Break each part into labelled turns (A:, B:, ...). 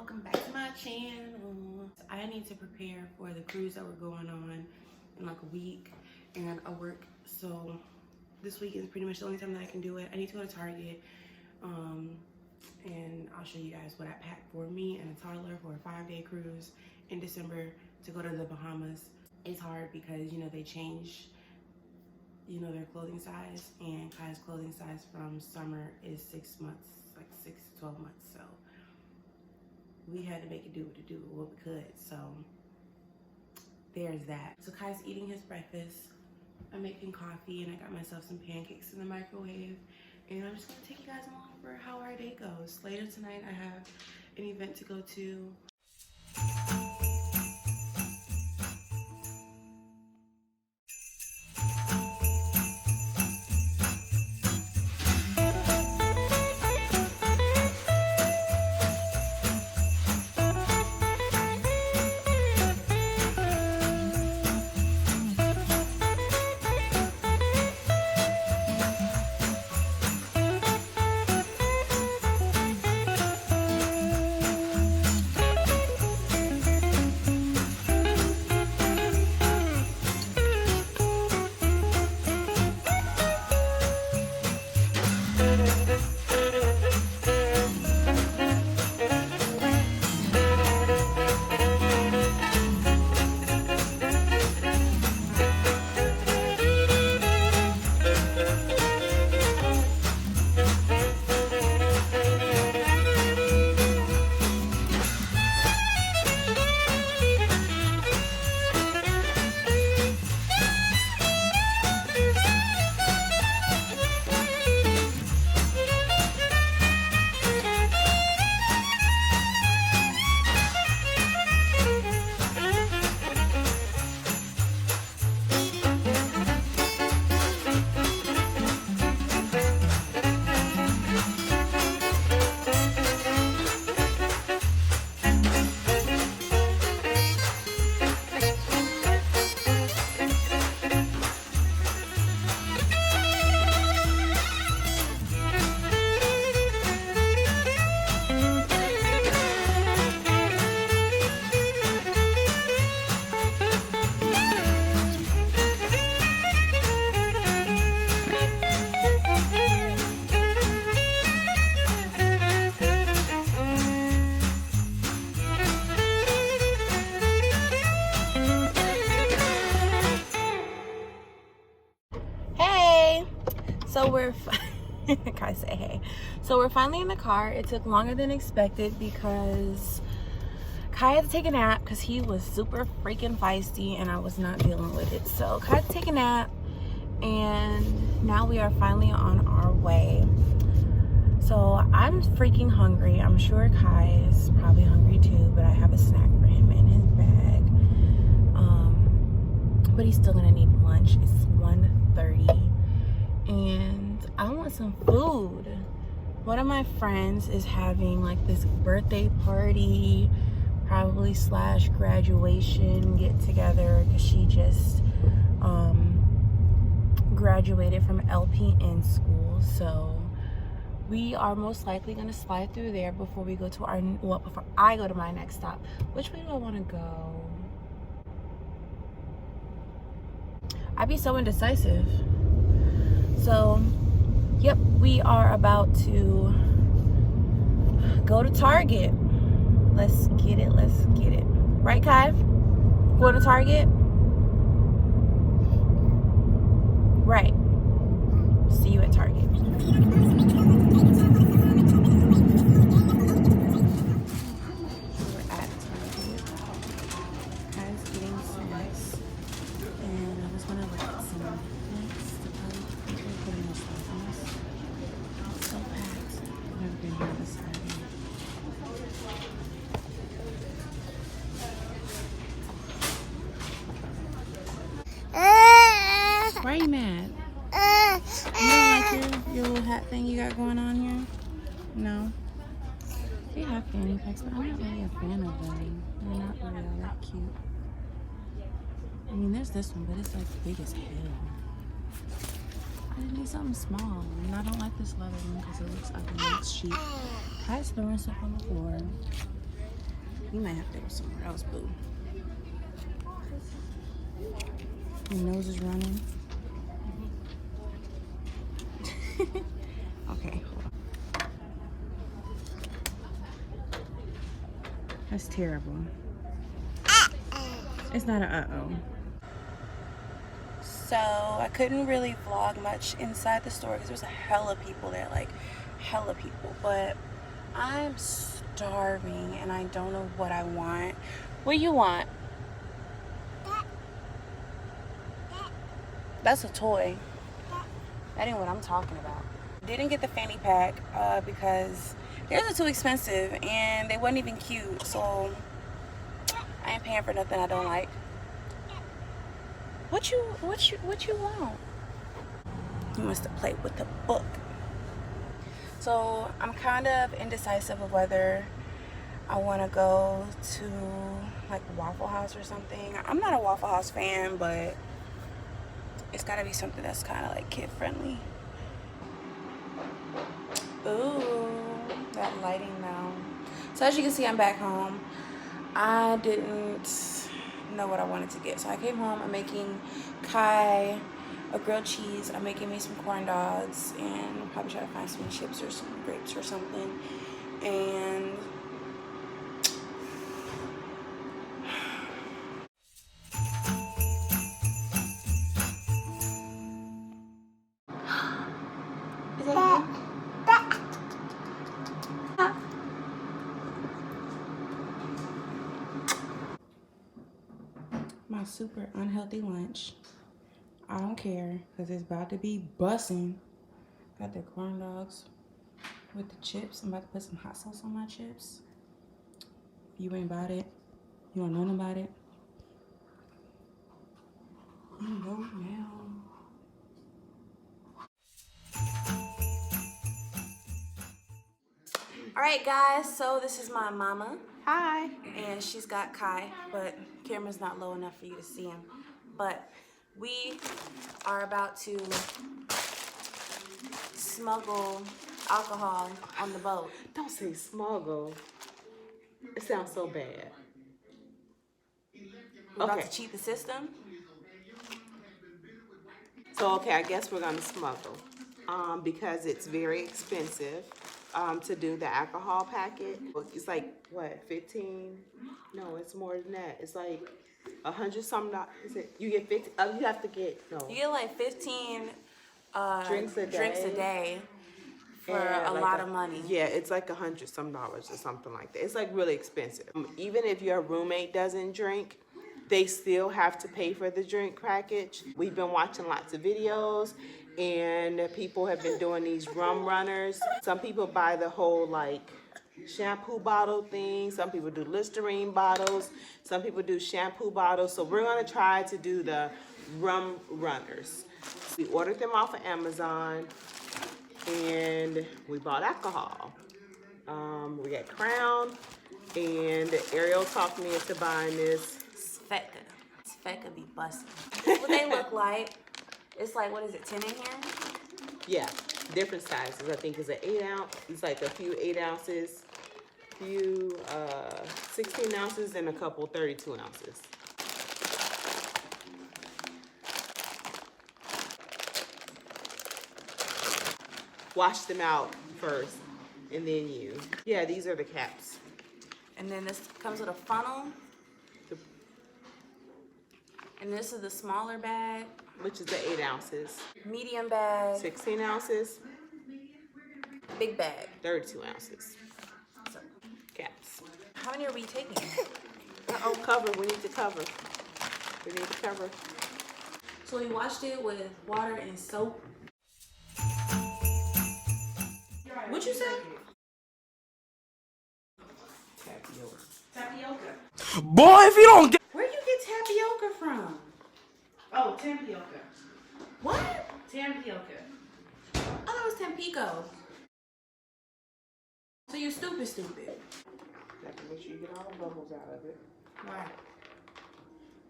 A: welcome back to my channel. I need to prepare for the cruise that we're going on in like a week, and I work, so this week is pretty much the only time that I can do it. I need to go to Target, and I'll show you guys what I packed for me and a toddler for a 5-day cruise in December to go to the Bahamas. It's hard because, you know, they change, you know, their clothing size, and Kai's clothing size from summer is 6 months, like 6 to 12 months. So we had to make it do what we could. So there's that. So Kai's eating his breakfast. I'm making coffee, and I got myself some pancakes in the microwave. And I'm just gonna take you guys along for how our day goes. Later tonight, I have an event to go to. So we're Kai say hey. So we're finally in the car. It took longer than expected because Kai had to take a nap because he was super freaking feisty and I was not dealing with it. So Kai had to take a nap, and now we are finally on our way. So I'm freaking hungry. I'm sure Kai is probably hungry too, but I have a snack for him in his bag. But he's still gonna need lunch. It's 1:30. And I want some food. One of my friends is having like this birthday party, probably / graduation get together, because she just graduated from LPN school. So we are most likely gonna slide through there before we go to our, well, before I go to my next stop. Which way do I want to go? I'd be so indecisive. So, yep, we are about to go to Target. Let's get it, let's get it. Right, Kai? Go to Target? Right. See you at Target. Why are you mad? You don't like your little hat thing you got going on here? No? They have fanny packs, but I'm not really a fan of them. They're not really all that cute. I mean, there's this one, but it's like big as hell. I need something small. And I don't like this leather one because it looks ugly. It's cheap. Kai's throwing stuff on the floor. You might have to go somewhere else, boo. Your nose is running. Okay, hold on. That's terrible. It's not an uh-oh. So I couldn't really vlog much inside the store because there's a hella people there, like hella people. But I'm starving and I don't know what I want. What do you want? That's a toy. That ain't what I'm talking about. Didn't get the fanny pack because theirs are too expensive and they wasn't even cute. So I ain't paying for nothing I don't like. What you want? He wants to play with the book. So I'm kind of indecisive of whether I want to go to like Waffle House or something. I'm not a Waffle House fan, but it's got to be something that's kind of like kid friendly. Ooh, that lighting now. So as you can see, I'm back home. I didn't know what I wanted to get, so I came home. I'm making Kai a grilled cheese. I'm making me some corn dogs, and I'll probably try to find some chips or some grapes or something. And is that you? My super unhealthy lunch. I don't care because it's about to be bussin'. Got the corn dogs with the chips. I'm about to put some hot sauce on my chips. You ain't about it. You don't know nothing about it. You know now. All right, guys. So this is my mama.
B: Hi.
A: And she's got Kai, but camera's not low enough for you to see him. But we are about to smuggle alcohol on the boat.
B: Don't say smuggle. It sounds so bad.
A: We're about to cheat the system.
B: So, okay, I guess we're going to smuggle because it's very expensive to do the alcohol packet. It's like, what, 15? No, it's more than that. It's like 100 something. Is it? You get 50. You have to get, no.
A: You get like 15
B: drinks a
A: day for a
B: like
A: lot of money.
B: Yeah, it's like $100 some or something like that. It's like really expensive. Even if your roommate doesn't drink, they still have to pay for the drink package. We've been watching lots of videos and people have been doing these rum runners. Some people buy the whole like shampoo bottle thing. Some people do Listerine bottles. Some people do shampoo bottles. So we're gonna try to do the rum runners. We ordered them off of Amazon and we bought alcohol. We got Crown and Ariel talked me into buying this.
A: Sveka be busting. What they look like. It's like, what is it, 10 in here?
B: Yeah, different sizes. I think it's an 8 ounce. It's like a few 8 ounces, few 16 ounces, and a couple 32 ounces. Wash them out first, and then use. Yeah, these are the caps.
A: And then this comes with a funnel. And this is the smaller bag.
B: Which is the 8 ounces.
A: Medium bag.
B: 16 ounces.
A: Big bag.
B: 32 ounces.
A: So,
B: caps.
A: How many are we taking?
B: Uh-oh, cover. We need to cover. We need to cover.
A: So we washed it with water and soap. What you say?
B: Tapioca.
C: Boy, if you don't get...
A: Where you get tapioca from?
B: Oh, tapioca.
A: What?
B: Tapioca.
A: I thought it was Tampico. So you're stupid.
B: You have to make sure you get all the bubbles out of it.
A: Why?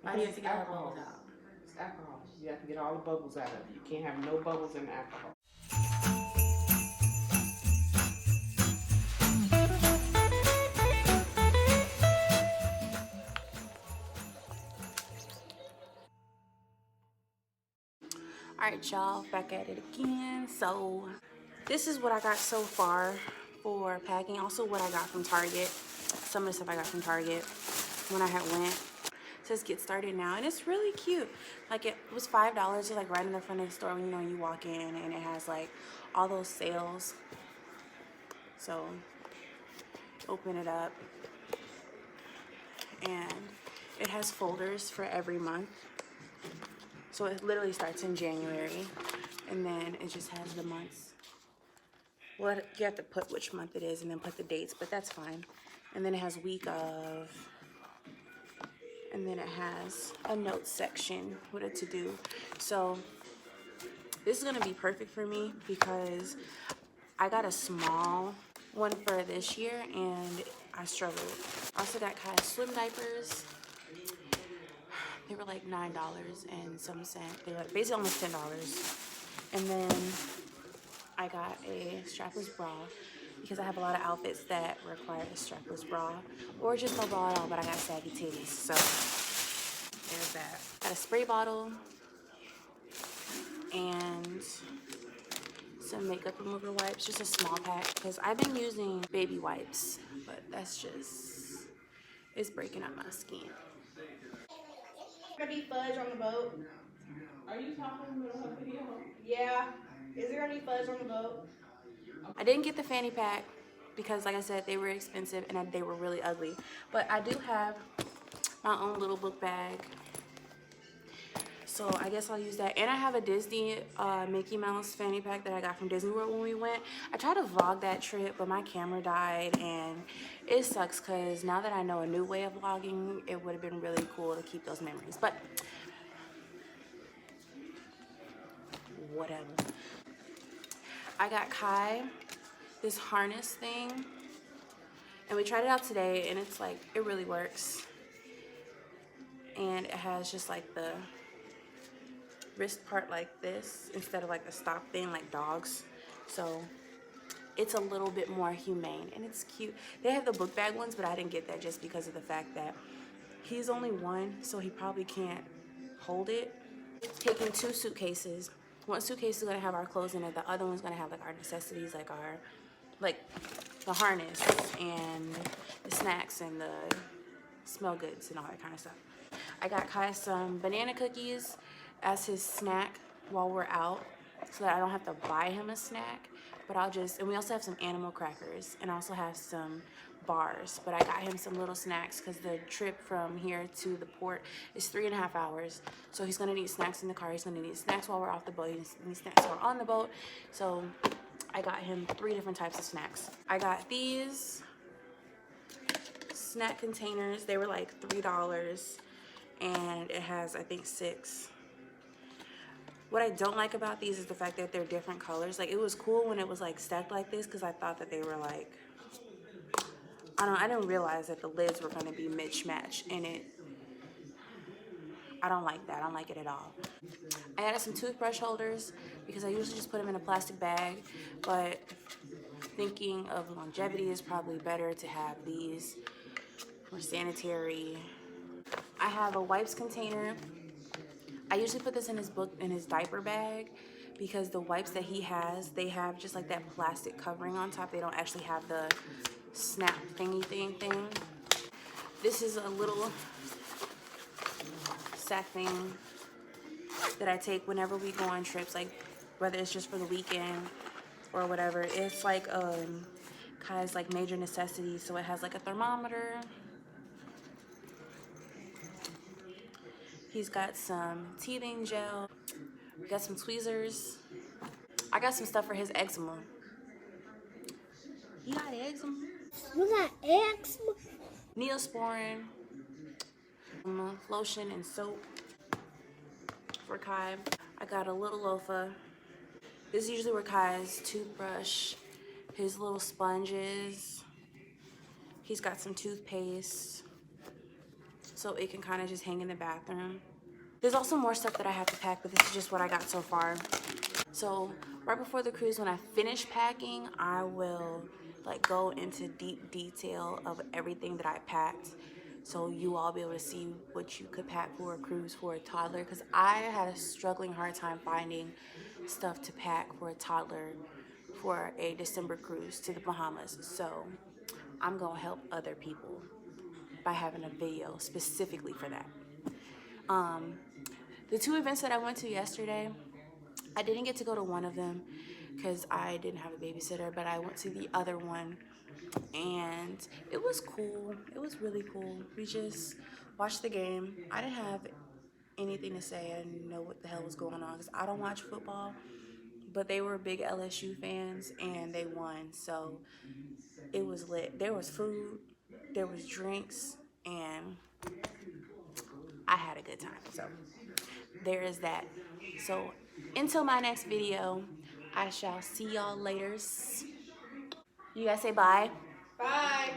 A: Why do you have to get all the bubbles out?
B: It's alcohol. You have to get all the bubbles out of it. You can't have no bubbles in the alcohol.
A: Alright y'all, back at it again. So this is what I got so far for packing. Also what I got from Target. Some of the stuff I got from Target when I had went. It says get started now, and it's really cute. Like it was $5, it's like right in the front of the store when you walk in, and it has like all those sales. So open it up, and it has folders for every month. So it literally starts in January, and then it just has the months. Well, you have to put which month it is and then put the dates, but that's fine. And then it has week of, and then it has a notes section with a to-do. So this is gonna be perfect for me because I got a small one for this year and I struggled. I also got kind of swim diapers. They were like $9 and some cent. They were like basically almost $10. And then I got a strapless bra because I have a lot of outfits that require a strapless bra or just no bra at all, but I got saggy titties, so there's that. Got a spray bottle and some makeup remover wipes, just a small pack because I've been using baby wipes, but that's just, it's breaking up my skin.
C: Gonna be fudge on the boat. Are you talking in the middle of a video? Yeah. Is there gonna be fudge on the boat?
A: I didn't get the fanny pack because like I said, they were expensive and they were really ugly. But I do have my own little book bag. So I guess I'll use that. And I have a Disney Mickey Mouse fanny pack that I got from Disney World when we went. I tried to vlog that trip, but my camera died and it sucks because now that I know a new way of vlogging, it would have been really cool to keep those memories. But whatever. I got Kai this harness thing and we tried it out today and it's like, it really works. And it has just like the wrist part like this instead of like the stop thing like dogs. So it's a little bit more humane and it's cute. They have the book bag ones, but I didn't get that just because of the fact that he's only one, so he probably can't hold it. Taking 2 suitcases. One suitcase is gonna have our clothes in it. The other one's gonna have like our necessities, like the harness and the snacks and the smell goods and all that kind of stuff. I got Kai some banana cookies as his snack while we're out so that I don't have to buy him a snack, but and we also have some animal crackers and I also have some bars, but I got him some little snacks because the trip from here to the port is 3.5 hours. So he's gonna need snacks in the car, he's gonna need snacks while we're off the boat, he's gonna need snacks while we're on the boat. So I got him 3 different types of snacks. I got these snack containers. They were like $3 and it has, I think, 6. What I don't like about these is the fact that they're different colors. Like, it was cool when it was like stacked like this because I thought that they were like, I didn't realize that the lids were gonna be mismatched and I don't like that. I don't like it at all. I added some toothbrush holders because I usually just put them in a plastic bag, but thinking of longevity is probably better to have these for sanitary. I have a wipes container. I usually put this in his diaper bag because the wipes that he has, they have just like that plastic covering on top. They don't actually have the snap thingy thing. This is a little sack thing that I take whenever we go on trips, like whether it's just for the weekend or whatever. It's like Kai's like major necessities, so it has like a thermometer. He's got some teething gel. We got some tweezers. I got some stuff for his eczema. He got eczema.
C: You got eczema?
A: Neosporin, lotion and soap for Kai. I got a little loofah. This is usually where Kai's toothbrush, his little sponges. He's got some toothpaste, so it can kind of just hang in the bathroom. There's also more stuff that I have to pack, but this is just what I got so far. So right before the cruise, when I finish packing, I will like go into deep detail of everything that I packed so you all be able to see what you could pack for a cruise for a toddler, because I had a struggling hard time finding stuff to pack for a toddler for a December cruise to the Bahamas. So I'm gonna help other people by having a video specifically for that. The 2 events that I went to yesterday, I didn't get to go to one of them because I didn't have a babysitter, but I went to the other one and it was cool. It was really cool. We just watched the game. I didn't have anything to say. I didn't know what the hell was going on because I don't watch football, but they were big LSU fans and they won. So it was lit. There was food, there was drinks, and I had a good time. So there is that. So until my next video, I shall see y'all later. You guys say bye.
C: Bye.